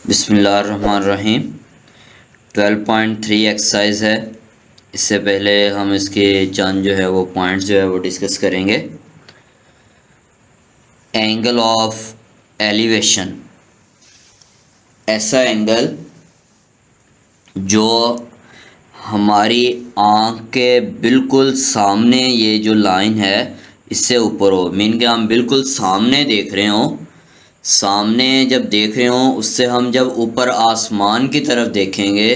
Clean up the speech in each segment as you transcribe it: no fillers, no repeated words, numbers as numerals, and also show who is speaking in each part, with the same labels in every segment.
Speaker 1: बिस्मिल्लाहिर्रहमानिर्रहीम। 12.3 एक्सरसाइज है। इससे पहले हम इसके चंद जो है वो पॉइंट्स जो है वो डिस्कस करेंगे। एंगल ऑफ एलिवेशन, ऐसा एंगल जो हमारी आँख के बिल्कुल सामने, ये जो लाइन है इससे ऊपर हो, मीन के हम बिल्कुल सामने देख रहे हों। सामने जब देख रहे हों उससे हम जब ऊपर आसमान की तरफ देखेंगे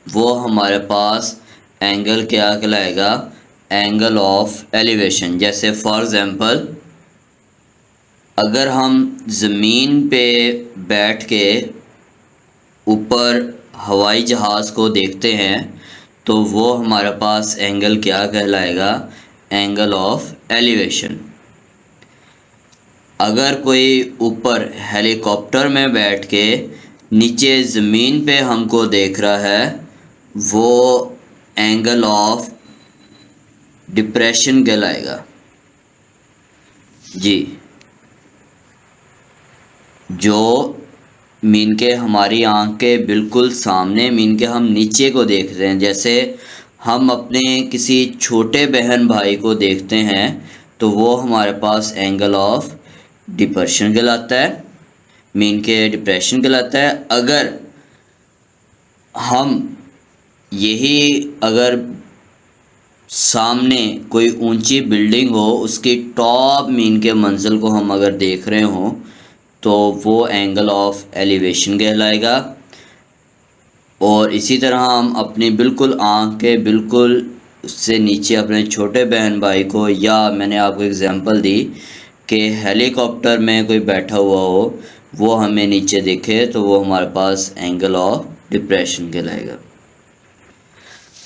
Speaker 1: वो हमारे पास एंगल क्या कहलाएगा? Angle of elevation. जैसे फॉर एग्ज़ाम्पल, अगर हम ज़मीन पे बैठ के ऊपर हवाई जहाज़ को देखते हैं तो वो हमारे पास एंगल क्या कहलाएगा? Angle of elevation. अगर कोई ऊपर हेलीकॉप्टर में बैठ के नीचे ज़मीन पे हमको देख रहा है वो एंगल ऑफ डिप्रेशन कहलाएगा। जी, जो मीन के हमारी आँख के बिल्कुल सामने, मीन के हम नीचे को देख रहे हैं। जैसे हम अपने किसी छोटे बहन भाई को देखते हैं तो वो हमारे पास एंगल ऑफ डिप्रेशन कहलाता है, मीन के डिप्रेशन कहलाता है। अगर हम अगर सामने कोई ऊंची बिल्डिंग हो, उसकी टॉप मीन के मंजिल को हम अगर देख रहे हों तो वो एंगल ऑफ एलिवेशन कहलाएगा। और इसी तरह हम अपनी बिल्कुल आँख के बिल्कुल उससे नीचे अपने छोटे बहन भाई को, या मैंने आपको एग्जांपल दी कि हेलीकॉप्टर में कोई बैठा हुआ हो वो हमें नीचे दिखे तो वो हमारे पास एंगल ऑफ डिप्रेशन कहलाएगा।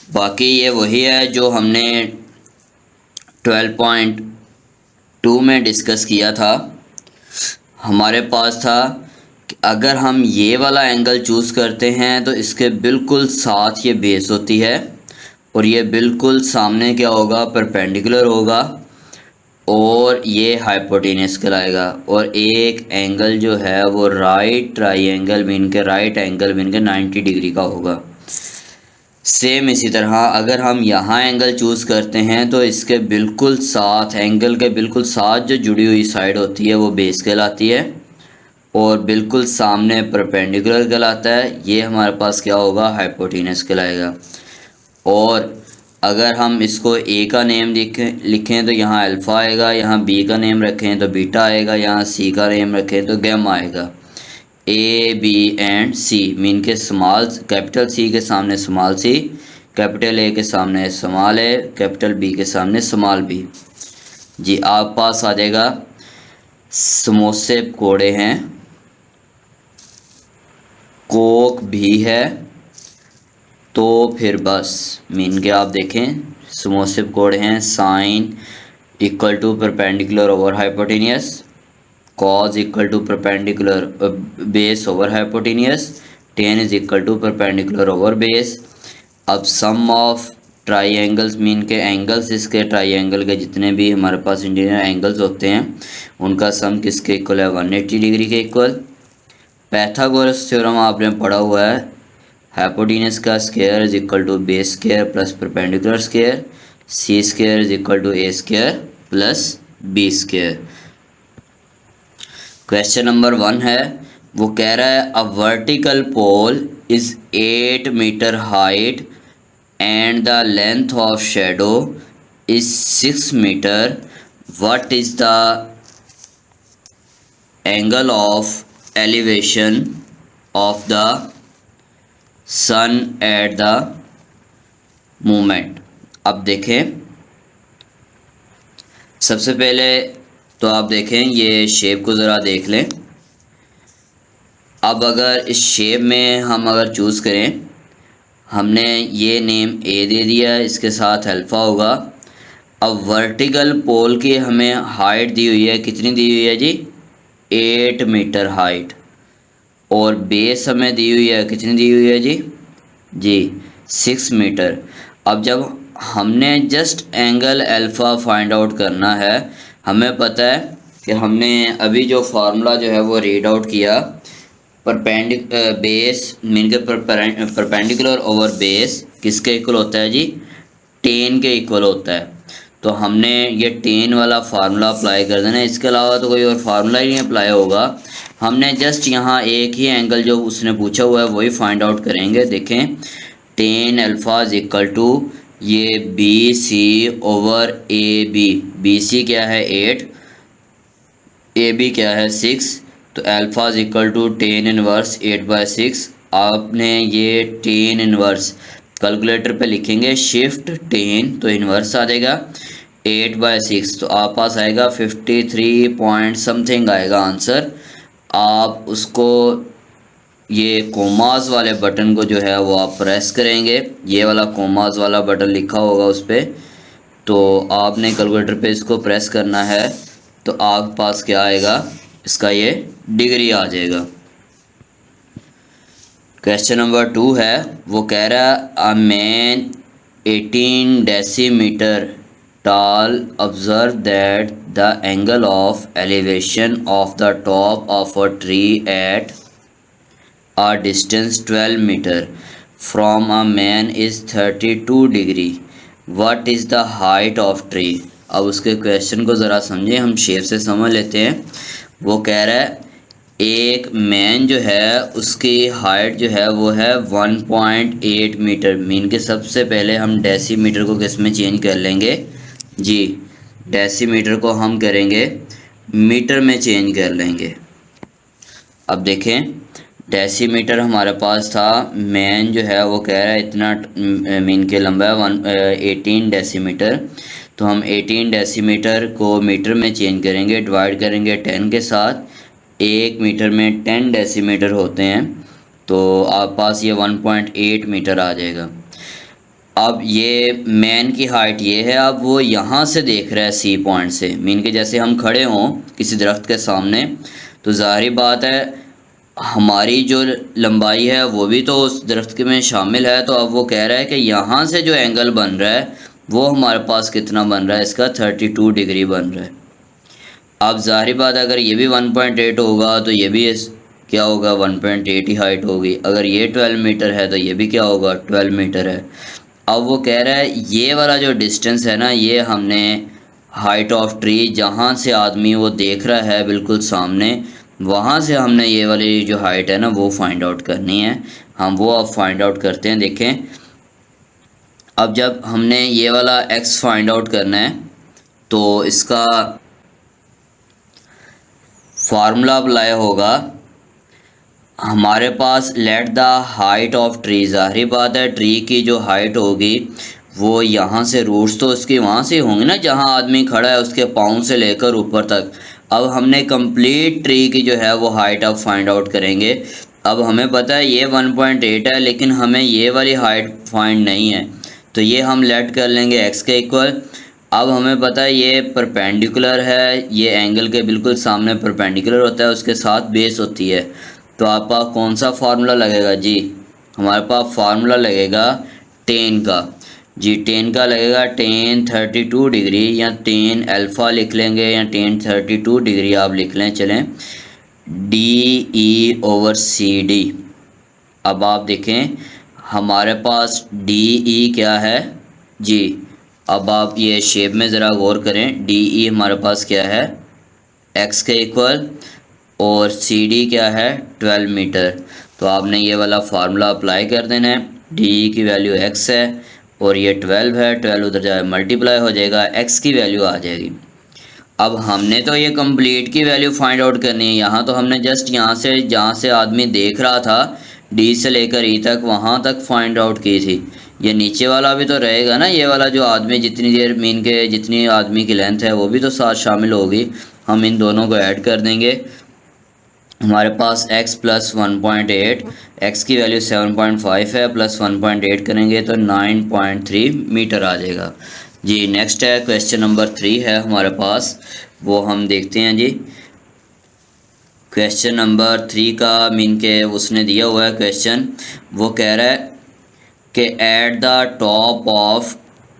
Speaker 1: बाकी ये वही है जो हमने 12.2 में डिस्कस किया था। हमारे पास था कि अगर हम ये वाला एंगल चूज़ करते हैं तो इसके बिल्कुल साथ ये बेस होती है और ये बिल्कुल सामने क्या होगा? परपेंडिकुलर होगा और ये हाइपोटेन्यूस कहलाएगा। और एक एंगल जो है वो राइट ट्राइंगल मीन के 90 डिग्री का होगा। सेम इसी तरह अगर हम यहाँ एंगल चूज़ करते हैं तो इसके बिल्कुल साथ, एंगल के बिल्कुल साथ जो जुड़ी हुई साइड होती है वो बेस कहलाती है और बिल्कुल सामने परपेंडिकुलर कहलाता है। ये हमारे पास क्या होगा? हाइपोटेन्यूस कहलाएगा। और अगर हम इसको ए का नेम लिखें तो यहाँ अल्फ़ा आएगा, यहाँ बी का नेम रखें तो बीटा आएगा, यहाँ सी का नेम रखें तो गैमा आएगा। A B and C mean के स्मॉल, कैपिटल सी के सामने स्मॉल सी, कैपिटल ए के सामने स्मॉल ए, कैपिटल बी के सामने स्मॉल बी। जी, आप पास आ जाएगा समोसे पकोड़े हैं, कोक भी है, तो फिर बस मीन के आप देखें समोसे पकोड़े हैं, sine equal to perpendicular over hypotenuse, cos equal to perpendicular base over hypotenuse, tan is equal to perpendicular over base. अब सम ऑफ ट्राइंगल्स मीन के एंगल्स, इसके ट्राइंगल के जितने भी हमारे पास इंटीरियर एंगल्स होते हैं उनका सम किसके इक्वल है? 180 डिग्री के इक्वल। पैथागोरस थ्योरम आपने पढ़ा हुआ है, हाइपोटेन्यूस का square is equal to base square plus perpendicular square, C square is equal to A square plus B square. Question number 1 है, वो कह रहा है a vertical pole is 8 metre height and the length of shadow is 6 metre, what is the angle of elevation of the sun at the moment. अब देखें, सबसे पहले तो आप देखें ये शेप को ज़रा देख लें। अब अगर इस शेप में हम अगर चूज़ करें, हमने ये नेम ए दे दिया, इसके साथ अल्फ़ा होगा। अब वर्टिकल पोल की हमें हाइट दी हुई है, कितनी दी हुई है जी? 8 मीटर हाइट। और बेस हमें दी हुई है, कितनी दी हुई है जी? जी 6 मीटर। अब जब हमने just angle alpha find out करना है, हमें पता है कि हमने अभी जो फार्मूला जो है वो रीड आउट किया बेस मीन के परपेंडिकुलर ओवर बेस किसके इक्वल होता है जी, टेन के इक्वल होता है। तो हमने ये टेन वाला फार्मूला अप्लाई कर देना, इसके अलावा तो कोई और फार्मूला ही नहीं अप्लाई होगा। हमने जस्ट यहाँ एक ही एंगल जो उसने पूछा हुआ है वही फाइंड आउट करेंगे। देखें, tan alpha is equal to ये B C over A B. B C क्या है 8, ए बी क्या है 6, तो alpha is equal to tan inverse 8/6। आपने ये टेन इनवर्स कैलकुलेटर पे लिखेंगे शिफ्ट टेन, तो इन्वर्स आ जाएगा 8/6, तो आप पास आएगा 53 पॉइंट समथिंग आएगा आंसर। आप उसको ये कोमास वाले बटन को जो है वो आप प्रेस करेंगे, ये वाला कोमास वाला बटन लिखा होगा उस पर, तो आपने कैलकुलेटर पे इसको प्रेस करना है, तो आपके पास क्या आएगा, इसका ये डिग्री आ जाएगा। क्वेश्चन नंबर 2 है, वो कह रहा है a man 18 decimetre tall observe that the angle of elevation of the top of a tree at a distance 12 meter from a man is 32 degree. What is the height of tree? अब उसके question को ज़रा समझें, हम shape से समझ लेते हैं। वो कह रहा है एक मैन जो है उसकी हाइट जो है वो है 1.8 मीटर। मीन के सबसे पहले हम डेसीमीटर को किस में चेंज कर लेंगे जी, डेसीमीटर को हम करेंगे मीटर में चेंज कर लेंगे। अब देखें, डेसीमीटर हमारे पास था, मैन जो है वो कह रहा है इतना मीन के लंबा है 18 डेसीमीटर, तो हम 18 डेसीमीटर को मीटर में चेंज करेंगे, डिवाइड करेंगे 10 के साथ। 1 मीटर में 10 डेसीमीटर होते हैं, तो आप पास ये 1.8 मीटर आ जाएगा। अब ये मैन की हाइट ये है, अब वो यहाँ से देख रहा है सी पॉइंट से, मीन के जैसे हम खड़े हों किसी दरख्त के सामने, तो ज़ाहिर बात है हमारी जो लंबाई है वो भी तो उस दरख्त के में शामिल है। तो अब वो कह रहा है कि यहाँ से जो एंगल बन रहा है वो हमारे पास कितना बन रहा है, इसका 32 डिग्री बन रहा है। अब ज़ाहिर बात अगर ये भी 1.8 होगा तो ये भी क्या होगा, 1.8 ही हाइट होगी। अगर ये 12 मीटर है तो ये भी क्या होगा, 12 मीटर है। अब वो कह रहा है ये वाला जो डिस्टेंस है ना, ये हमने हाइट ऑफ ट्री जहाँ से आदमी वो देख रहा है बिल्कुल सामने, वहाँ से हमने ये वाली जो हाइट है ना वो फाइंड आउट करनी है। हम वो अब फाइंड आउट करते हैं। देखें, अब जब हमने ये वाला x फाइंड आउट करना है तो इसका फार्मूला अप्लाई होगा। हमारे पास let the height of tree, ज़ाहिर बात है ट्री की जो हाइट होगी वो यहाँ से रूट्स तो उसके वहाँ से होंगे ना जहाँ आदमी खड़ा है उसके पाँव से लेकर ऊपर तक। अब हमने कंप्लीट ट्री की जो है वो हाइट अब फाइंड आउट करेंगे। अब हमें पता है ये 1.8 है, लेकिन हमें ये वाली हाइट फाइंड नहीं है, तो ये हम लेट कर लेंगे x के इक्वल। अब हमें पता है ये परपेंडिकुलर है, ये एंगल के बिल्कुल सामने परपेंडिकुलर होता है, उसके साथ बेस होती है। तो आप पास कौन सा फार्मूला लगेगा जी, हमारे पास फार्मूला लगेगा टेन का जी। टेन का लगेगा टेन 32 डिग्री, या टेन अल्फ़ा लिख लेंगे या टेन 32 डिग्री आप लिख लें, चलें, DE ओवर CD। अब आप देखें हमारे पास DE क्या है जी। अब आप ये शेप में ज़रा गौर करें, DE हमारे पास क्या है x के इक्वल, और CD क्या है 12 मीटर। तो आपने ये वाला फार्मूला अप्लाई कर देना है। DE की वैल्यू x है और ये 12 है, 12 उधर जाए मल्टीप्लाई हो जाएगा, x की वैल्यू आ जाएगी। अब हमने तो ये कंप्लीट की वैल्यू फाइंड आउट करनी है। यहाँ तो हमने जस्ट यहाँ से जहाँ से आदमी देख रहा था D से लेकर E तक वहाँ तक फाइंड आउट की थी। ये नीचे वाला भी तो रहेगा ना, ये वाला जो आदमी जितनी देर मीन के जितनी आदमी की लेंथ है वो भी तो साथ शामिल होगी। हम इन दोनों को ऐड कर देंगे। हमारे पास x प्लस 1.8, x की वैल्यू 7.5 है, प्लस 1.8 करेंगे तो 9.3 मीटर आ जाएगा जी। नेक्स्ट है क्वेश्चन नंबर 3 है हमारे पास, वो हम देखते हैं जी। क्वेश्चन नंबर 3 का मीन के उसने दिया हुआ है क्वेश्चन, वो कह रहा है कि at the top of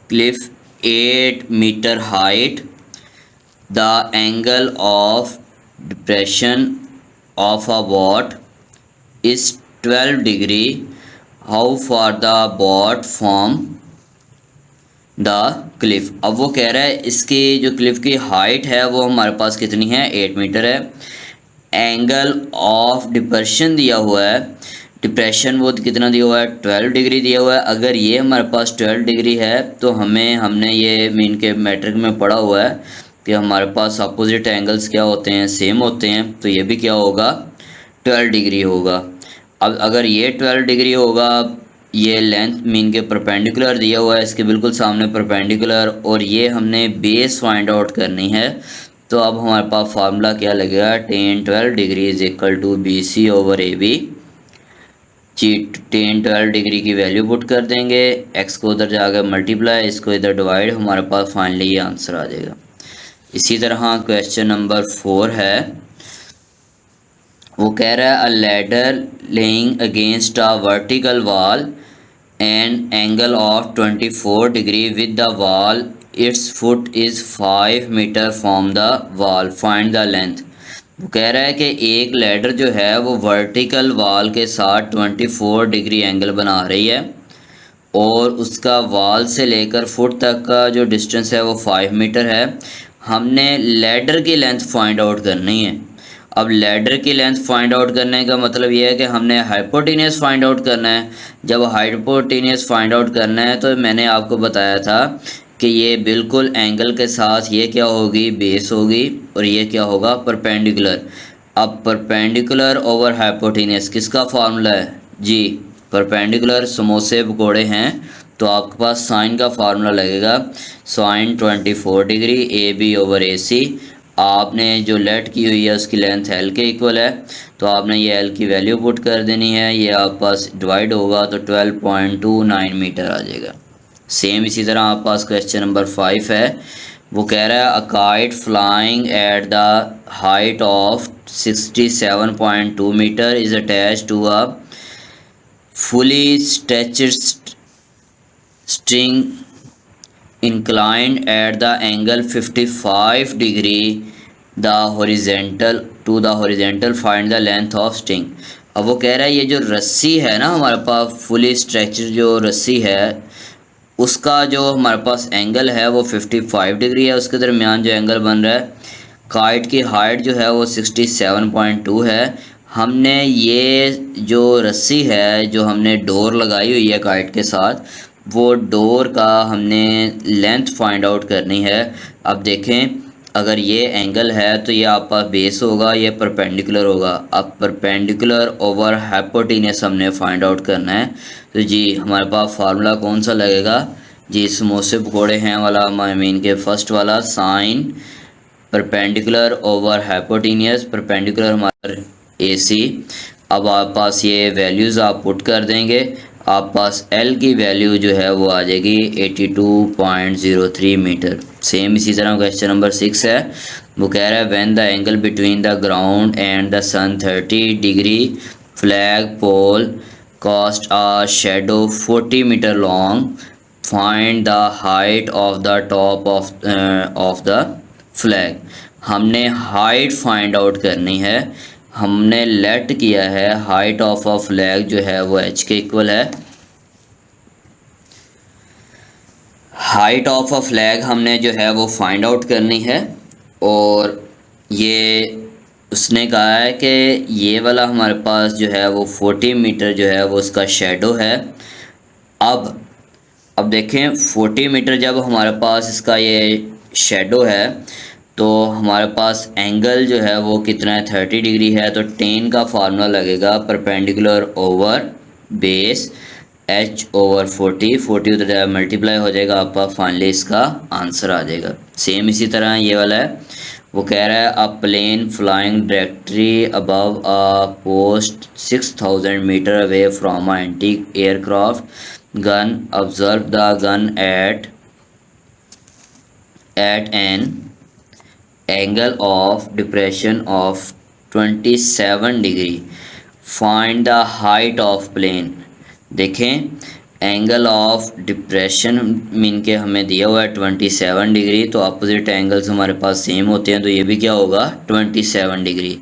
Speaker 1: cliff 8 metre height the angle of depression of a what is 12 degree, how far the boat from the cliff. अब वो कह रहा है इसकी जो क्लिफ की हाइट है वो हमारे पास कितनी है, 8 मीटर है। एंगल ऑफ डिप्रेशन दिया हुआ है, डिप्रेशन वो कितना दिया हुआ है, 12 डिग्री दिया हुआ है। अगर ये हमारे पास 12 डिग्री है तो हमने ये मीन के मैट्रिक में पढ़ा हुआ है कि हमारे पास अपोजिट एंगल्स क्या होते हैं, सेम होते हैं। तो ये भी क्या होगा, 12 डिग्री होगा। अब अगर ये 12 डिग्री होगा, ये लेंथ मीन के परपेंडिकुलर दिया हुआ है, इसके बिल्कुल सामने परपेंडिकुलर, और ये हमने बेस फाइंड आउट करनी है। तो अब हमारे पास फार्मूला क्या लगेगा, tan 12 degree is equal to BC over AB। जी, tan 12 डिग्री की वैल्यू पुट कर देंगे, x को उधर जाकर मल्टीप्लाई, इसको इधर डिवाइड, हमारे पास फाइनली ये आंसर आ जाएगा। इसी तरह क्वेश्चन नंबर 4 है, वो कह रहा है a ladder laying against a vertical wall and angle of 24 degree with the wall, its foot is 5 metre from the wall, find the length. वो कह रहा है कि एक लैडर जो है वो वर्टिकल वॉल के साथ 24 डिग्री एंगल बना रही है और उसका वॉल से लेकर फुट तक का जो डिस्टेंस है वो 5 मीटर है। हमने लैडर की लेंथ फाइंड आउट करनी है। अब लैडर की लेंथ फाइंड आउट करने का मतलब ये है कि हमने हाइपोटेनियस फाइंड आउट करना है। जब हाइपोटेनियस फाइंड आउट करना है तो मैंने आपको बताया था कि ये बिल्कुल एंगल के साथ ये क्या होगी, बेस होगी, और ये क्या होगा, परपेंडिकुलर। अब परपेंडिकुलर ओवर हाइपोटेनियस किसका फार्मूला है जी, परपेंडिकुलर समोसे पकोड़े हैं तो आपके पास साइन का फार्मूला लगेगा, sine 24 degree AB over AC। आपने जो लेट की हुई है उसकी लेंथ L के इक्वल है, तो आपने ये L की वैल्यू पुट कर देनी है, ये आपके पास डिवाइड होगा तो 12.29 मीटर आ जाएगा। सेम इसी तरह आपके पास क्वेश्चन नंबर 5 है, वो कह रहा है a kite flying at the height of 67.2 metre is attach to a fully stretched string inclined at the angle 55 degree the horizontal to the horizontal, find the length of string। अब वो कह रहा है ये जो रस्सी है ना हमारे पास, फुली स्ट्रेचड जो रस्सी है उसका जो हमारे पास एंगल है वो 55 डिग्री है, उसके दरमियान जो एंगल बन रहा है, काइट की हाइट जो है वो 67.2 है। हमने ये जो रस्सी है जो हमने डोर लगाई हुई है काइट के साथ, वो डोर का हमने लेंथ फाइंड आउट करनी है। अब देखें अगर ये एंगल है तो ये आपका बेस होगा, ये परपेंडिकुलर होगा। अब परपेंडिकुलर ओवर हाइपोटेनियस हमने फाइंड आउट करना है। तो जी हमारे पास फार्मूला कौन सा लगेगा जी, समोसे पकोड़े हैं वाला, आई मीन के फर्स्ट वाला, sine perpendicular over hypotenuse, perpendicular हमारा AC। अब आप पास ये वैल्यूज़ आप पुट कर देंगे, आप पास L की वैल्यू जो है वो आ जाएगी 82.03 मीटर। सेम इसी तरह क्वेश्चन नंबर 6 है, वो कह रहा है when the angle between the ground and the sun 30 degree, flag pole cast a shadow 40 metre long, find the height of the top of the flag. हमने हाइट फाइंड आउट करनी है, हमने late किया है हाइट ऑफ अ फ्लैग जो है वो h के इक्वल है। हाइट ऑफ अ फ्लैग हमने जो है वो फाइंड आउट करनी है, और ये उसने कहा है कि ये वाला हमारे पास जो है वो 40 मीटर जो है वो उसका शेडो है। अब देखें 40 मीटर जब हमारे पास इसका ये शेडो है तो हमारे पास एंगल जो है वो कितना है, 30 डिग्री है। तो tan का फार्मूला लगेगा perpendicular over base h over 40 उधर मल्टीप्लाई हो जाएगा, आपका फाइनली इसका आंसर आ जाएगा। सेम इसी तरह ये वाला है, वो कह रहा है a plane flying directly above a post 6000 metre away from a antique aircraft gun, observe the gun at an angle of depression of 27 degree, find the height of plane. देखें एंगल ऑफ डिप्रेशन मीन के हमें दिया हुआ है 27 degree, तो opposite angles हमारे पास same होते हैं, तो ये भी क्या होगा 27 डिग्री।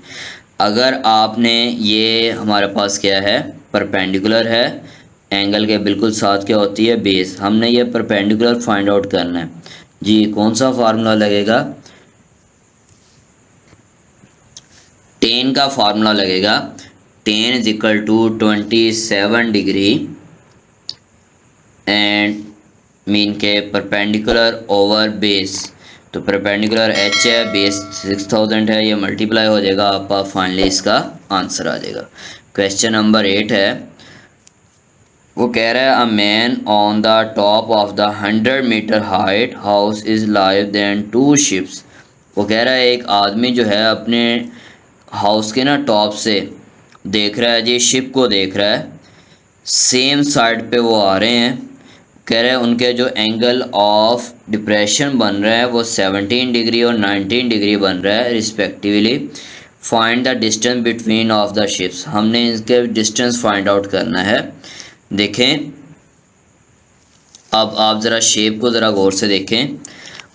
Speaker 1: अगर आपने ये हमारे पास क्या है परपेंडिकुलर है, एंगल के बिल्कुल साथ क्या होती है बेस, हमने ये परपेंडिकुलर फाइंड आउट करना है जी। कौन सा फार्मूला लगेगा, टेन का फार्मूला लगेगा, tan is equal to 27 degree and mean के परपेंडिकुलर ओवर बेस, तो परपेंडिकुलर एच है, बेस 6000 है, ये मल्टीप्लाई हो जाएगा, आपका फाइनली इसका आंसर आ जाएगा। क्वेश्चन नंबर 8 है, वो कह रहा है a man on the top of the 100 metre height house is live then 2 ships. वो कह रहा है एक आदमी जो है अपने हाउस के ना टॉप से देख रहा है जी, शिप को देख रहा है, सेम साइड पे वो आ रहे हैं। कह रहे हैं उनके जो एंगल ऑफ डिप्रेशन बन रहा है वो 17 डिग्री और 19 डिग्री बन रहा है respectively. Find the distance between of the ships, हमने इनके डिस्टेंस फाइंड आउट करना है। देखें अब आप ज़रा शेप को ज़रा गौर से देखें।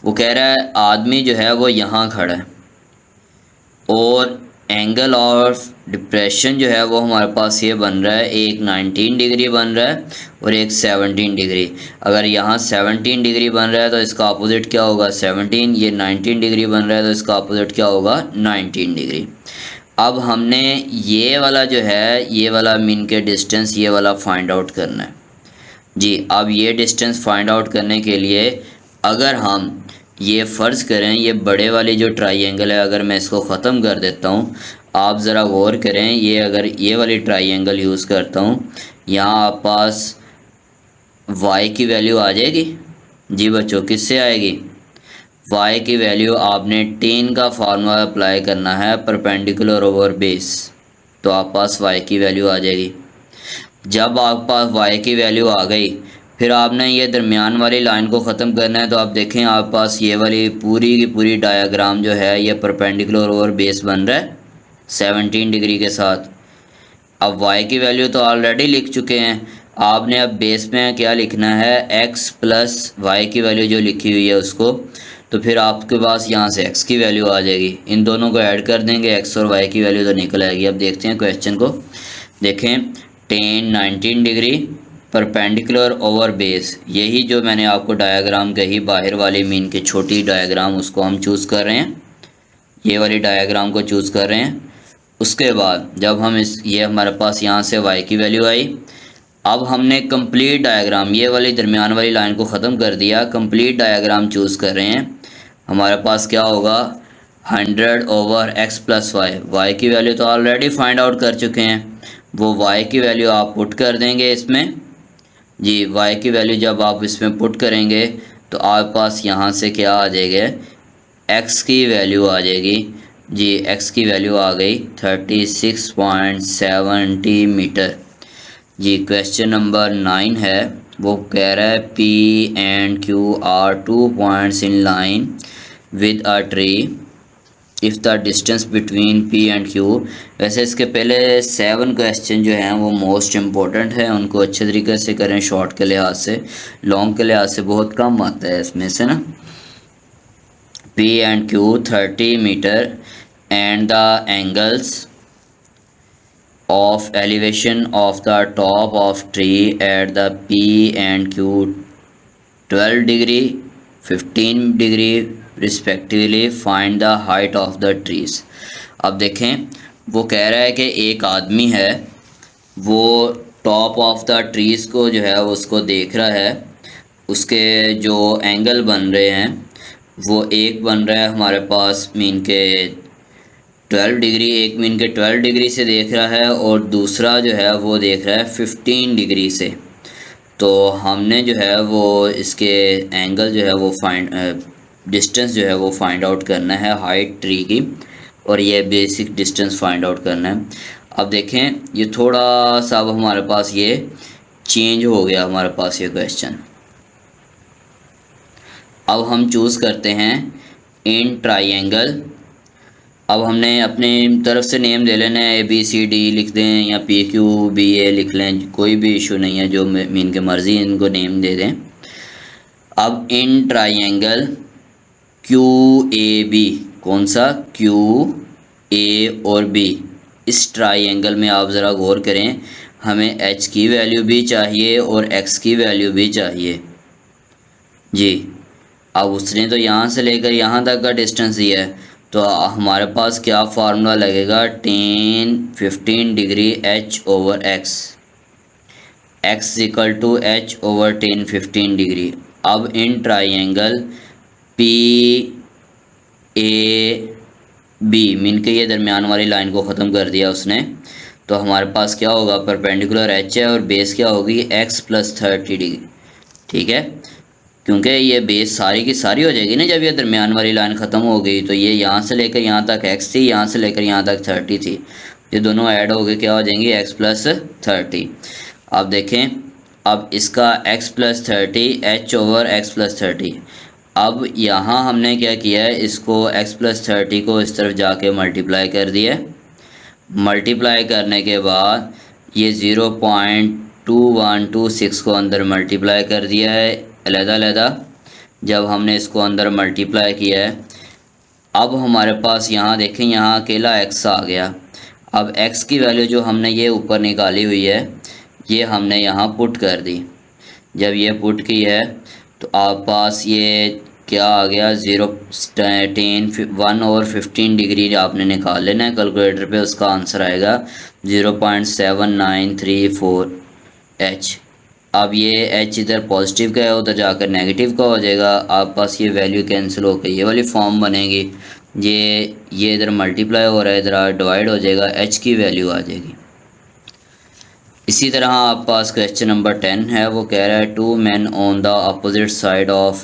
Speaker 1: वो कह रहा है आदमी जो है वो यहाँ खड़ा है और एंगल ऑफ डिप्रेशन जो है वो हमारे पास ये बन रहा है, एक 19 डिग्री बन रहा है और एक 17 डिग्री। अगर यहाँ 17 डिग्री बन रहा है तो इसका अपोजिट क्या होगा 17, ये 19 डिग्री बन रहा है तो इसका अपोजिट क्या होगा 19 डिग्री। अब हमने ये वाला जो है, ये वाला मीन के डिस्टेंस ये वाला फाइंड आउट करना है जी। अब ये डिस्टेंस फाइंड आउट करने के लिए अगर हम ये फ़र्ज़ करें, ये बड़े वाली जो ट्राइंगल है अगर मैं इसको ख़त्म कर देता हूँ, आप ज़रा गौर करें, ये अगर ये वाली ट्राइंगल यूज़ करता हूँ, यहाँ आप पास y की वैल्यू आ जाएगी जी बच्चों, किससे आएगी, y की वैल्यू आपने टेन का फार्मूला अप्लाई करना है परपेंडिकुलर ओवर बेस, तो आप पास y की वैल्यू आ जाएगी। जब आप पास y की वैल्यू आ गई फिर आपने ये दरमियान वाली लाइन को ख़त्म करना है, तो आप देखें आप पास ये वाली पूरी की पूरी डायग्राम जो है ये परपेंडिकुलर ओवर बेस बन रहा है 17 डिग्री के साथ। अब y की वैल्यू तो ऑलरेडी लिख चुके हैं, आपने अब बेस में क्या लिखना है x प्लस वाई की वैल्यू जो लिखी हुई है उसको, तो फिर आपके पास यहाँ से x की वैल्यू आ जाएगी, इन दोनों को ऐड कर देंगे x और y की वैल्यू तो निकल आएगी। अब देखते हैं क्वेश्चन को, देखें ten 19 degree perpendicular over base, यही जो मैंने आपको डायग्राम कही बाहर वाली मीन की छोटी डायग्राम, उसको हम चूज़ कर रहे हैं, ये वाली डायग्राम को चूज़ कर रहे हैं। उसके बाद जब हम ये हमारे पास यहाँ से y की वैल्यू आई, अब हमने कंप्लीट डायग्राम ये वाली दरमियान वाली लाइन को ख़त्म कर दिया, कंप्लीट डायग्राम चूज़ कर रहे हैं। हमारे पास क्या होगा 100 ओवर x प्लस y की वैल्यू तो ऑलरेडी फाइंड आउट कर चुके हैं, वो y की वैल्यू आप पुट कर देंगे इसमें जी। y की वैल्यू जब आप इसमें पुट करेंगे तो आपके पास यहाँ से क्या आ जाएगा x की वैल्यू आ जाएगी जी, x की वैल्यू आ गई 36.70 मीटर जी। क्वेश्चन नंबर 9 है, वो कह रहा है P and Q are 2 points in line with a tree if the distance between P and Q। वैसे इसके पहले 7 क्वेश्चन जो हैं वो मोस्ट इम्पोर्टेंट है, उनको अच्छे तरीके से करें, शॉर्ट के लिहाज से, लॉन्ग के लिहाज से बहुत कम आता है इसमें से ना। P and Q 30 metre and the angles of elevation of the top of tree at the P and Q 12 degree 15 degree respectively, find the height of the trees। अब देखें वो कह रहा है कि एक आदमी है वो टॉप ऑफ द ट्रीज़ को जो है उसको देख रहा है, उसके जो एंगल बन रहे हैं वो एक बन रहा है हमारे पास मीन के 12 डिग्री, एक मीन के 12 डिग्री से देख रहा है और दूसरा जो है वो देख रहा है 15 डिग्री से। तो हमने जो है वो इसके एंगल जो है वो डिस्टेंस जो है वो फाइंड आउट करना है हाइट ट्री की, और ये बेसिक डिस्टेंस फाइंड आउट करना है। अब देखें ये थोड़ा सा अब हमारे पास ये चेंज हो गया हमारे पास ये क्वेश्चन। अब हम चूज़ करते हैं इन ट्राइंगल, अब हमने अपने तरफ से नेम दे लेना है ABCD लिख दें या PQBA लिख लें, कोई भी इशू नहीं है, जो मीन के मर्ज़ी इनको नेम दे दें। अब इन ट्राइंगल QAB, कौन सा QA और B, इस ट्राइंगल में आप ज़रा गौर करें, हमें h की वैल्यू भी चाहिए और x की वैल्यू भी चाहिए जी। अब उसने तो यहाँ से लेकर यहाँ तक का डिस्टेंस दिया है, तो हमारे पास क्या फार्मूला लगेगा, tan 15 degree h/x, x equal to h/tan 15 degree. अब इन ट्राइंगल PAB मीन के ये दरमियान वाली लाइन को ख़त्म कर दिया उसने, तो हमारे पास क्या होगा, परपेंडिकुलर h है और बेस क्या होगी, x + 30 डिग्री। ठीक है, क्योंकि ये बेस सारी की सारी हो जाएगी ना जब ये दरमियान वाली लाइन ख़त्म हो गई, तो ये यहाँ से लेकर यहाँ तक x थी, यहाँ से लेकर यहाँ तक 30 थी, ये दोनों ऐड हो गए क्या हो जाएंगी, x + 30। अब देखें, अब इसका x + 30 h/x + 30। अब यहाँ हमने क्या किया है, इसको x + 30 को इस तरफ जाके मल्टीप्लाई कर दिया। मल्टीप्लाई करने के बाद ये 0.2126 को अंदर मल्टीप्लाई कर दिया है अलग-अलग। जब हमने इसको अंदर मल्टीप्लाई किया है, अब हमारे पास यहाँ देखें, यहाँ अकेला x आ गया। अब x की वैल्यू जो हमने ये ऊपर निकाली हुई है, ये हमने यहाँ पुट कर दी। जब ये पुट की है तो आप पास ये क्या आ गया, 0 10 1 और 15 डिग्री आपने निकाल लेना है कैलकुलेटर पे, उसका आंसर आएगा 0.7934 h। अब ये h इधर पॉजिटिव का है, उधर जाकर नेगेटिव का हो जाएगा, आप पास ये वैल्यू कैंसिल होकर ये वाली फॉर्म बनेगी। ये इधर मल्टीप्लाई हो रहा है, इधर डिवाइड हो जाएगा, h की वैल्यू आ जाएगी। इसी तरह आप पास क्वेश्चन नंबर 10 है, वो कह रहा है 2 men on the opposite side of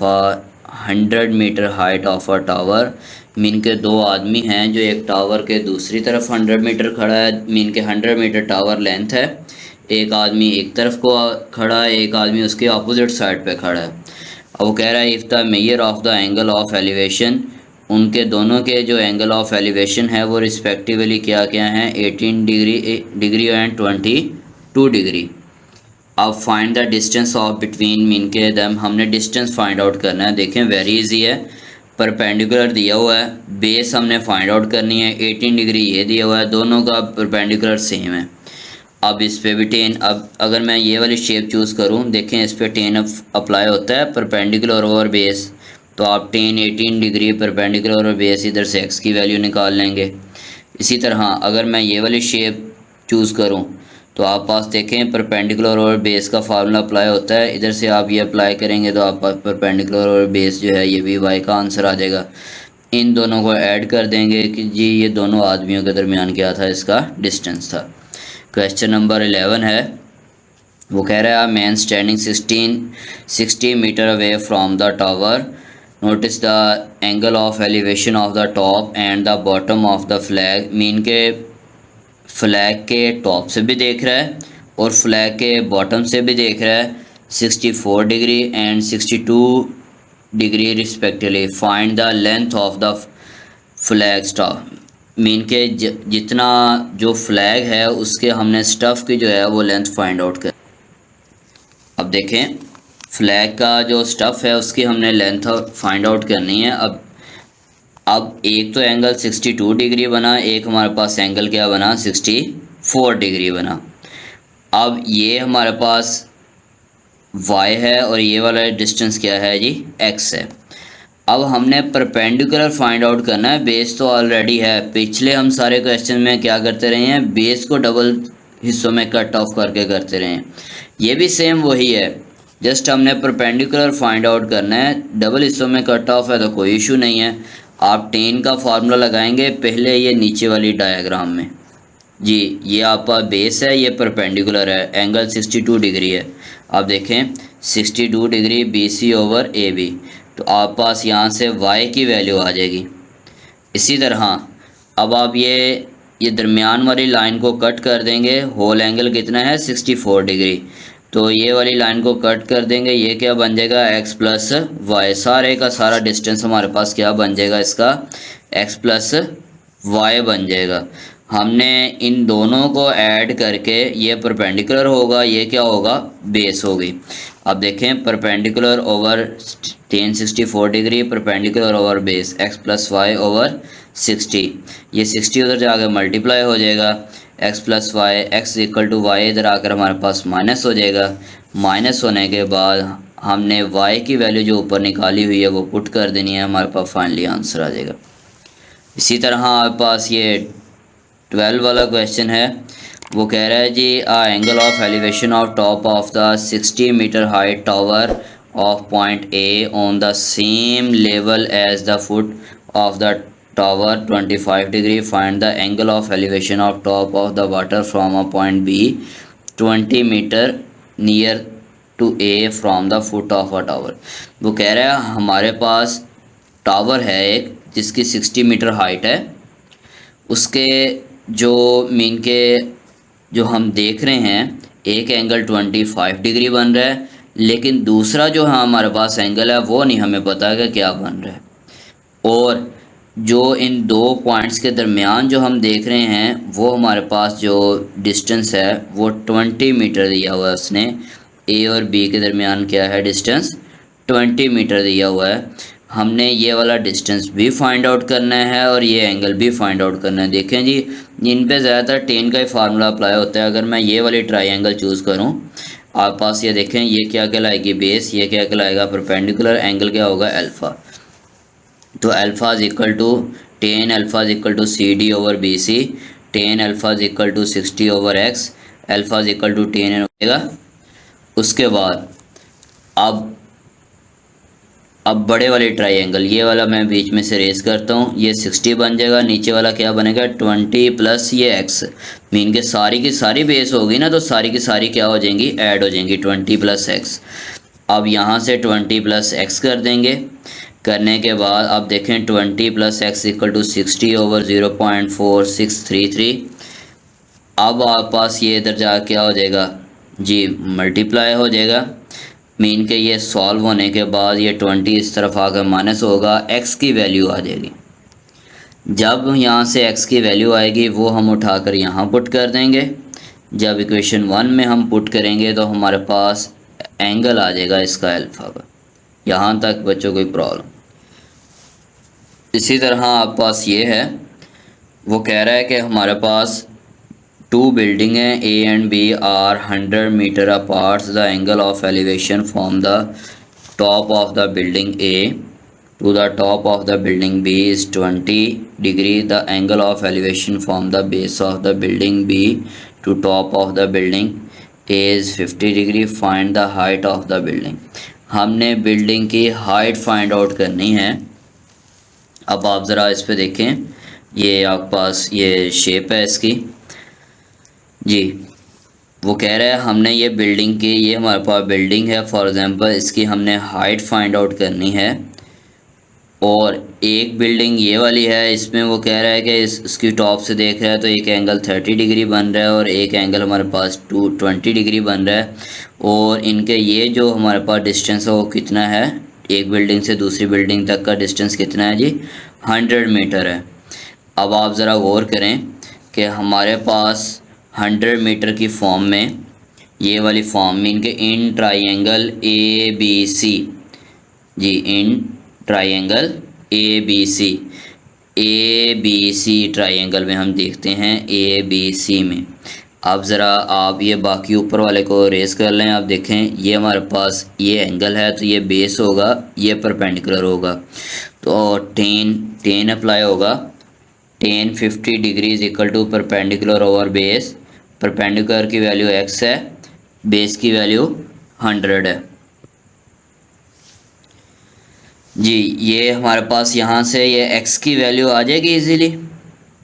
Speaker 1: 100 metre height of a tower. Mean के दो आदमी हैं जो एक टावर के दूसरी तरफ 100 मीटर खड़ा है, मीन के 100 मीटर टावर लेंथ है। एक आदमी एक तरफ को खड़ा है, एक आदमी उसके अपोजिट साइड पे खड़ा है। अब वो कह रहा है if the measure of the angle of elevation, उनके दोनों के जो एंगल ऑफ एलिवेशन है वो रिस्पेक्टिवली क्या क्या हैं, 18 डिग्री एंड 22 डिग्री। अब find the distance of between mean के दम, हमने डिस्टेंस फाइंड आउट करना है। देखें वेरी इजी है, परपेंडिकुलर दिया हुआ है, बेस हमने फाइंड आउट करनी है, 18 डिग्री ये दिया हुआ है, दोनों का परपेंडिकुलर सेम है। अब इस पे भी टेन, अब अगर मैं ये वाली शेप चूज़ करूँ, देखें इस पे टेन अप्लाई होता है परपेंडिकुलर ओवर बेस, तो आप ten 18 degree perpendicular over base, इधर से x की वैल्यू निकाल लेंगे। इसी तरह अगर मैं ये वाली शेप चूज़ करूँ तो आप पास देखें परपेंडिकुलर और बेस का फार्मूला अप्लाई होता है, इधर से आप ये अप्लाई करेंगे तो आप परपेंडिकुलर और बेस जो है ये भी y का आंसर आ जाएगा। इन दोनों को ऐड कर देंगे कि जी ये दोनों आदमियों के दरमियान क्या था, इसका डिस्टेंस था। क्वेश्चन नंबर 11 है, वो कह रहा है man standing 60 metre away from the tower, notice the angle of elevation of the top and the bottom of the flag. Mean के फ्लैग के टॉप से भी देख रहा है और फ्लैग के बॉटम से भी देख रहा है, 64 degree and 62 degree respectively. Find the length of the flag stuff, mean के जितना जो फ्लैग है उसके हमने स्टफ़ की जो है वो लेंथ फाइंड आउट कर। अब देखें फ्लैग का जो स्टफ़ है उसकी हमने लेंथ फाइंड आउट करनी है। अब एक तो एंगल 62 डिग्री बना, एक हमारे पास एंगल क्या बना, 64 डिग्री बना। अब ये हमारे पास y है और ये वाला डिस्टेंस क्या है जी, x है। अब हमने परपेंडिकुलर फाइंड आउट करना है, बेस तो ऑलरेडी है। पिछले हम सारे क्वेश्चन में क्या करते रहे हैं, बेस को डबल हिस्सों में कट ऑफ करके करते रहे हैं, ये भी सेम वही है, जस्ट हमने परपेंडिकुलर फाइंड आउट करना है। डबल हिस्सों में कट ऑफ है तो कोई इशू नहीं है, आप टेन का फार्मूला लगाएंगे पहले ये नीचे वाली डायग्राम में जी। ये आपका बेस है, ये परपेंडिकुलर है, एंगल 62 डिग्री है। आप देखें 62 डिग्री BC ओवर AB, तो आप पास यहाँ से y की वैल्यू आ जाएगी। इसी तरह अब आप ये दरमियान वाली लाइन को कट कर देंगे, होल एंगल कितना है 64 डिग्री, तो ये वाली लाइन को कट कर देंगे, ये क्या बन जाएगा x प्लस वाई। सारे का सारा डिस्टेंस हमारे पास क्या बन जाएगा, इसका x प्लस वाई बन जाएगा। हमने इन दोनों को ऐड करके ये परपेंडिकुलर होगा, ये क्या होगा, बेस होगी। अब देखें perpendicular over 10 64 degree, perpendicular over base x plus y over 60, ये 60 उधर जाकर मल्टीप्लाई हो जाएगा, x plus y, x equal to y इधर आकर हमारे पास माइनस हो जाएगा। माइनस होने के बाद हमने y की वैल्यू जो ऊपर निकाली हुई है वो पुट कर देनी है, हमारे पास फाइनली आंसर आ जाएगा। इसी तरह आपके पास ये 12 वाला क्वेश्चन है, वो कह रहा है the angle of elevation of top of the 60 metre height tower of point A on the same level as the foot of the tower 25 degree, find the angle of elevation of top of the water from a point B 20 metre near to A from the foot of a tower. वो कह रहा है हमारे पास tower है एक जिसकी 60 metre height है, उसके जो मीन के जो हम देख रहे हैं एक एंगल 25 डिग्री बन रहा है, लेकिन दूसरा जो है हमारे पास एंगल है वो नहीं हमें पता है कि क्या बन रहा है। और जो इन दो पॉइंट्स के दरमियान जो हम देख रहे हैं वो हमारे पास जो डिस्टेंस है वो 20 मीटर दिया हुआ है। उसने ए और बी के दरमियान क्या है डिस्टेंस 20 मीटर दिया हुआ है। हमने ये वाला डिस्टेंस भी फाइंड आउट करना है और ये एंगल भी फाइंड आउट करना है। देखें जी इन पे ज़्यादातर टेन का ही फार्मूला अप्लाई होता है। अगर मैं ये वाली ट्रायंगल चूज़ करूँ, आप पास ये देखें ये क्या कहलाएगी बेस, ये क्या कहलाएगा परपेंडिकुलर, एंगल क्या होगा अल्फ़ा। तो alpha is equal to tan alpha is equal to C D over B C, tan alpha is equal to 60 over x, alpha is equal to 10 होगा। उसके बाद अब बड़े वाले ट्रायंगल, ये वाला मैं बीच में से रेस करता हूँ, ये 60 बन जाएगा, नीचे वाला क्या बनेगा 20 प्लस ये x, मीन के सारी की सारी बेस होगी ना, तो सारी की सारी क्या हो जाएंगी ऐड हो जाएंगी 20 प्लस एक्स। अब यहाँ से 20 प्लस एक्स कर देंगे, करने के बाद अब देखें 20 plus x equal to 60 over 0.4633। अब आप पास ये इधर जा क्या हो जाएगा जी मल्टीप्लाई हो जाएगा, मीन के ये सॉल्व होने के बाद ये 20 इस तरफ आकर माइनस होगा, x की वैल्यू आ जाएगी। जब यहाँ से x की वैल्यू आएगी वो हम उठाकर यहाँ पुट कर देंगे। जब इक्वेशन 1 में हम पुट करेंगे तो हमारे पास एंगल आ जाएगा इसका अल्फ़ा का। यहाँ तक बच्चों कोई प्रॉब्लम? इसी तरह आप पास ये है, वो कह रहा है कि हमारे पास टू बिल्डिंग हैं A and B are 100 metre apart, the angle of elevation from the top of the building A to the top of the building B is 20 degree, the angle of elevation from the base of the building B to top of the building A is 50 degree, find the height of the building. हमने building की height find out करनी है। अब आप ज़रा इस पे देखें, ये आपके पास ये शेप है इसकी जी। वो कह रहा है हमने ये बिल्डिंग की, ये हमारे पास बिल्डिंग है फॉर एग्ज़ाम्पल, इसकी हमने हाइट फाइंड आउट करनी है। और एक बिल्डिंग ये वाली है, इसमें वो कह रहा है कि इसकी टॉप से देख रहा है तो एक एंगल 30 डिग्री बन रहा है और एक एंगल हमारे पास 20 डिग्री बन रहा है। और इनके ये जो हमारे पास डिस्टेंस है वो कितना है, एक बिल्डिंग से दूसरी बिल्डिंग तक का डिस्टेंस कितना है जी 100 मीटर है। अब आप ज़रा गौर करें कि हमारे पास 100 मीटर की फॉर्म में ये वाली फॉर्म में इनके इन ट्रायंगल ए बी सी जी, इन triangle A B C triangle में हम देखते हैं ए बी सी में। अब ज़रा आप ये बाकी ऊपर वाले को रेस कर लें। आप देखें ये हमारे पास ये एंगल है तो ये बेस होगा, ये परपेंडिकुलर होगा, तो 10 अप्लाई होगा। 10 50 degree is equal to perpendicular over base. Perpendicular की वैल्यू x है, बेस की वैल्यू 100 है जी। ये हमारे पास यहाँ से ये x की वैल्यू आ जाएगी इजीली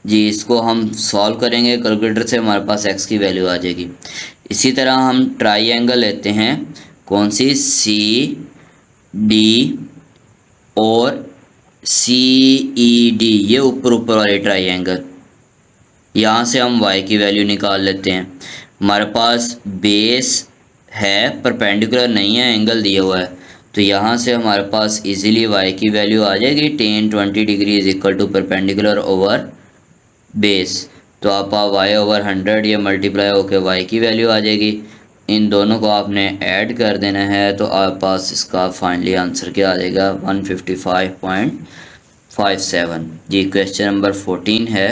Speaker 1: जी। इसको हम सॉल्व करेंगे कैलकुलेटर से, हमारे पास x की वैल्यू आ जाएगी। इसी तरह हम ट्रायंगल लेते हैं, कौन सी सी डी और सी ई डी, ये ऊपर वाले ट्रायंगल। यहाँ से हम y की वैल्यू निकाल लेते हैं। हमारे पास बेस है, परपेंडिकुलर नहीं है, एंगल दिया हुआ है, तो यहाँ से हमारे पास इजीली y की वैल्यू आ जाएगी 10 20 degree is equal to perpendicular over base. तो आप y ओवर 100 ये मल्टीप्लाई होकर y की वैल्यू आ जाएगी। इन दोनों को आपने ऐड कर देना है तो आप पास इसका फाइनली आंसर क्या आ जाएगा 155.5 57। जी क्वेश्चन नंबर 14 है,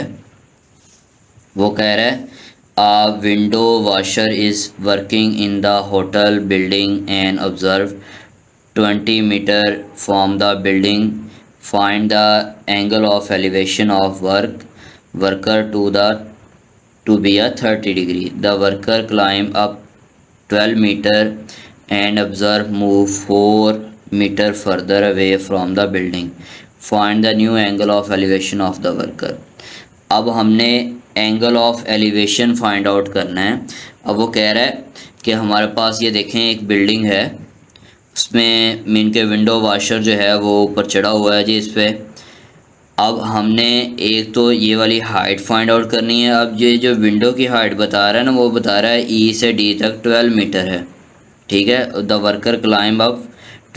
Speaker 1: वो कह रहा है a window washer is working in the hotel building and observe 20 meter from the building. Find the angle of elevation of worker to be a 30 degree. The worker climb up 12 meter and observe move 4 meter further away from the building. Find the new angle of elevation of the worker. अब हमने angle of elevation find out करना है। अब वो कह रहा है कि हमारे पास ये देखें एक बिल्डिंग है, उसमें मीन के विंडो वाशर जो है वो ऊपर चढ़ा हुआ है जी इस पर। अब हमने एक तो ये वाली हाइट फाइंड आउट करनी है। अब ये जो विंडो की हाइट बता रहा है ना, वो बता रहा है ई से डी तक 12 मीटर है, ठीक है। The worker climb up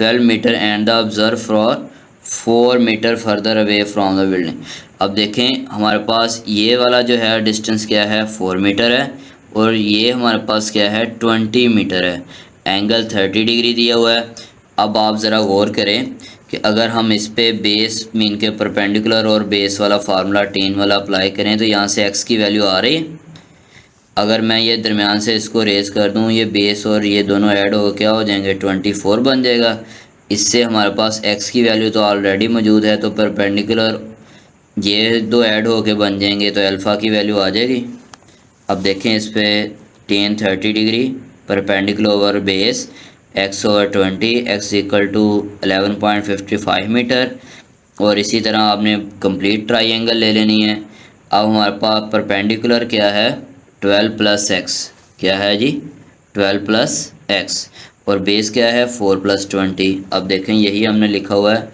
Speaker 1: 12 metre and the observe for 4 metre further away from the building. अब देखें हमारे पास ये वाला जो है डिस्टेंस क्या है, 4 मीटर है, और ये हमारे पास क्या है, 20 मीटर है। एंगल 30 डिग्री दिया हुआ है। अब आप ज़रा गौर करें कि अगर हम इस पे बेस मीन के परपेंडिकुलर और बेस वाला फार्मूला टेन वाला अप्लाई करें तो यहाँ से x की वैल्यू आ रही है। अगर मैं ये दरमियान से इसको रेस कर दूँ, ये बेस और ये दोनों ऐड हो क्या हो जाएंगे, 24 बन जाएगा। इससे हमारे पास x की वैल्यू तो ऑलरेडी मौजूद है, तो परपेंडिकुलर ये दो ऐड हो के बन जाएंगे तो अल्फ़ा की वैल्यू आ जाएगी। अब देखें इस पर tan 30 degree perpendicular over base x over 20 x equal to 11.55 metre, और इसी तरह आपने कंप्लीट ट्राइंगल ले लेनी है। अब हमारे पास परपेंडिकुलर क्या है, 12 प्लस एक्स, क्या है जी 12 प्लस एक्स, और बेस क्या है 4 प्लस 20। अब देखें यही हमने लिखा हुआ है,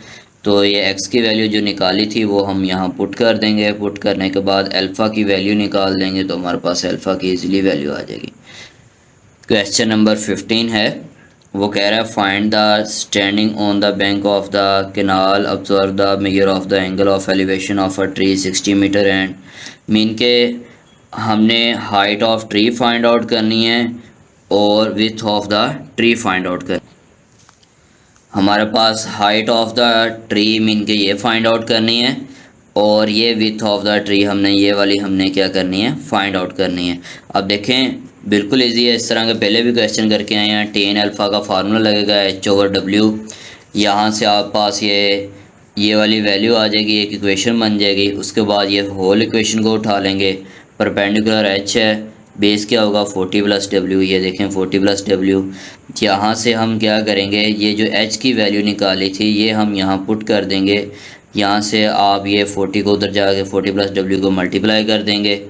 Speaker 1: तो ये x की वैल्यू जो निकाली थी वो हम यहाँ पुट कर देंगे। पुट करने के बाद अल्फ़ा की वैल्यू निकाल देंगे तो हमारे पास अल्फ़ा की इजीली वैल्यू आ जाएगी। क्वेश्चन नंबर 15 है, वो कह रहा है find the standing on the bank of the canal observe the measure of the angle of elevation of a tree 60 metre and mean के हमने height of tree find out करनी है और width of the tree find out कर। हमारे पास height of the tree mean के ये फाइंड आउट करनी है, और ये विथ ऑफ द ट्री हमने ये वाली हमने क्या करनी है, फाइंड आउट करनी है। अब देखें बिल्कुल इजी है, इस तरह के पहले भी क्वेश्चन करके आए हैं। टेन अल्फ़ा का फार्मूला लगेगा h ओवर w, यहाँ से आप पास ये वाली वैल्यू आ जाएगी, एक इक्वेशन बन जाएगी। उसके बाद ये होल इक्वेशन को उठा लेंगे, परपेंडिकुलर h है, बेस क्या होगा 40 प्लस w, ये देखें 40 प्लस w। यहाँ से हम क्या करेंगे, ये जो h की वैल्यू निकाली थी ये हम यहाँ पुट कर देंगे। यहाँ से आप ये 40 को उधर जाके 40 प्लस w को मल्टीप्लाई कर देंगे।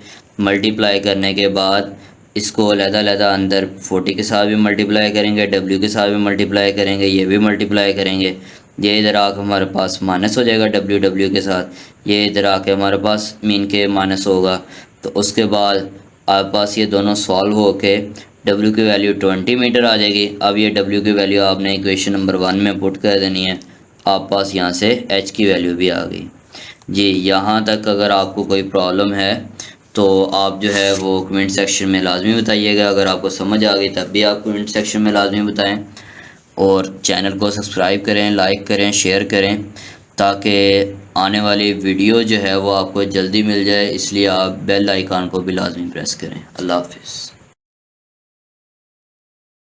Speaker 1: मल्टीप्लाई करने के बाद इसको अलग-अलग अंदर 40 के साथ भी मल्टीप्लाई करेंगे, w के साथ भी मल्टीप्लाई करेंगे, ये भी मल्टीप्लाई करेंगे। ये इधर आके हमारे पास माइनस हो जाएगा w के साथ, ये इधर आके हमारे पास मीन के माइनस होगा। तो उसके बाद आपके पास ये दोनों सॉल्व हो के w की वैल्यू 20 मीटर आ जाएगी। अब ये w की वैल्यू आपने इक्वेशन नंबर 1 में पुट कर देनी है, आप पास यहाँ से h की वैल्यू भी आ गई जी। यहाँ तक अगर आपको कोई प्रॉब्लम है तो आप जो है वो कमेंट सेक्शन में लाजमी बताइएगा। अगर आपको समझ आ गई तब भी आप कमेंट सेक्शन में लाजमी बताएं, और चैनल को सब्सक्राइब करें, लाइक करें, शेयर करें, ताकि आने वाली वीडियो जो है वो आपको जल्दी मिल जाए। इसलिए आप बेल आइकन को भी लाजमी प्रेस करें। अल्लाह हाफिज़।